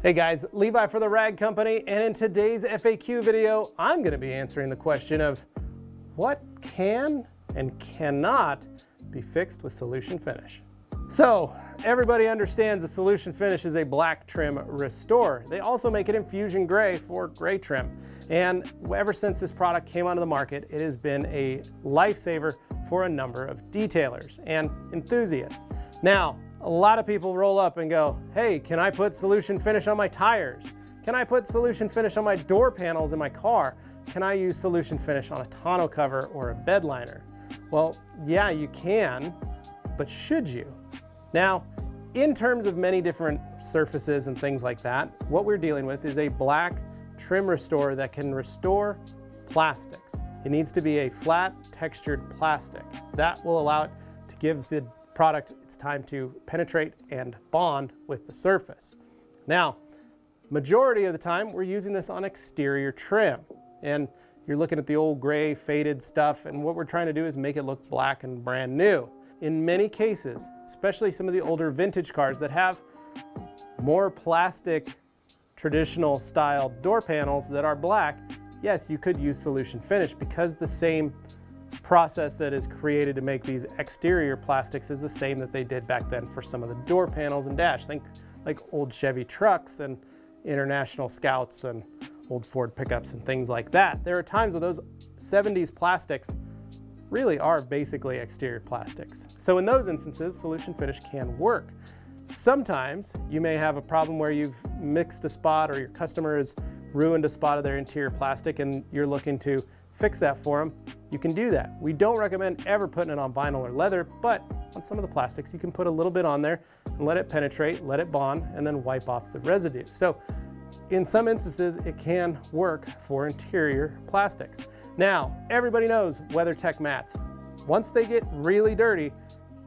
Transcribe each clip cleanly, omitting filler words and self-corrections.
Hey guys, Levi for the Rag Company, and in today's FAQ video, I'm going to be answering the question of what can and cannot be fixed with Solution Finish. So, everybody understands the Solution Finish is a black trim restore. They also make it in Fusion Gray for gray trim. And ever since this product came onto the market, it has been a lifesaver for a number of detailers and enthusiasts. Now, a lot of people roll up and go, hey, can I put Solution Finish on my tires? Can I put Solution Finish on my door panels in my car? Can I use Solution Finish on a tonneau cover or a bed liner? Well, yeah, you can, but should you? Now, in terms of many different surfaces and things like that, what we're dealing with is a black trim restore that can restore plastics. It needs to be a flat textured plastic. That will allow it to give the product its time to penetrate and bond with the surface. Now, majority of the time we're using this on exterior trim, and you're looking at the old gray faded stuff, and what we're trying to do is make it look black and brand new. In many cases, especially some of the older vintage cars that have more plastic traditional style door panels that are black, yes, you could use Solution Finish because the same process that is created to make these exterior plastics is the same that they did back then for some of the door panels and dash. Think like old Chevy trucks and International Scouts and old Ford pickups and things like that. There are times where those 70s plastics really are basically exterior plastics. So in those instances, Solution Finish can work. Sometimes you may have a problem where you've mixed a spot or your customer has ruined a spot of their interior plastic and you're looking to fix that for them. You can do that. We don't recommend ever putting it on vinyl or leather, but on some of the plastics you can put a little bit on there and let it penetrate, let it bond, and then wipe off the residue. So in some instances it can work for interior plastics. Now, everybody knows WeatherTech mats. Once they get really dirty,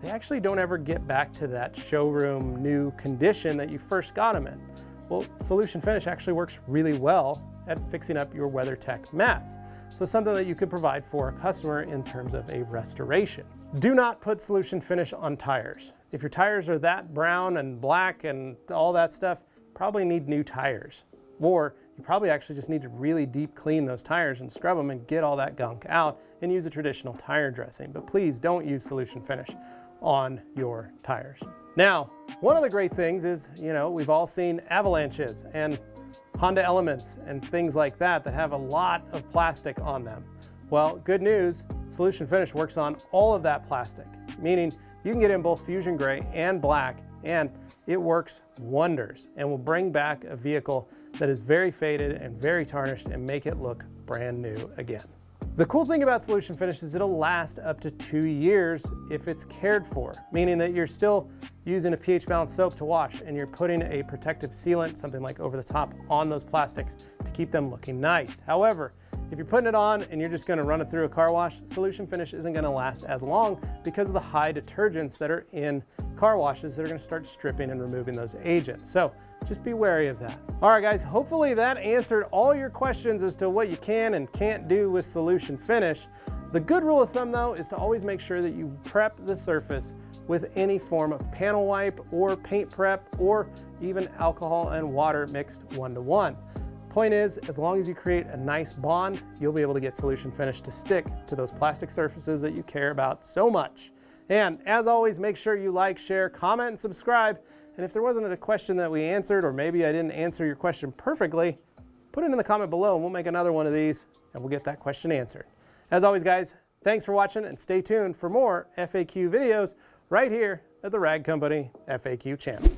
they actually don't ever get back to that showroom new condition that you first got them in. Well, Solution Finish actually works really well at fixing up your WeatherTech mats. So something that you could provide for a customer in terms of a restoration. Do not put Solution Finish on tires. If your tires are that brown and black and all that stuff, probably need new tires. Or you probably actually just need to really deep clean those tires and scrub them and get all that gunk out and use a traditional tire dressing. But please don't use Solution Finish on your tires. Now, one of the great things is, we've all seen avalanches and Honda Elements and things like that that have a lot of plastic on them. Well, good news, Solution Finish works on all of that plastic, meaning you can get in both Fusion Gray and black, and it works wonders and will bring back a vehicle that is very faded and very tarnished and make it look brand new again. The cool thing about Solution Finish is it'll last up to 2 years if it's cared for, meaning that you're still using a pH balanced soap to wash and you're putting a protective sealant, something like over the top, on those plastics to keep them looking nice. However, if you're putting it on and you're just going to run it through a car wash, Solution Finish isn't going to last as long because of the high detergents that are in car washes that are going to start stripping and removing those agents. So just be wary of that. All right, guys, hopefully that answered all your questions as to what you can and can't do with Solution Finish. The good rule of thumb, though, is to always make sure that you prep the surface with any form of panel wipe or paint prep or even alcohol and water mixed 1-to-1. Point is, as long as you create a nice bond, you'll be able to get Solution Finish to stick to those plastic surfaces that you care about so much. And as always, make sure you like, share, comment, and subscribe. And if there wasn't a question that we answered, or maybe I didn't answer your question perfectly, put it in the comment below and we'll make another one of these and we'll get that question answered. As always, guys, thanks for watching and stay tuned for more FAQ videos right here at the Rag Company FAQ channel.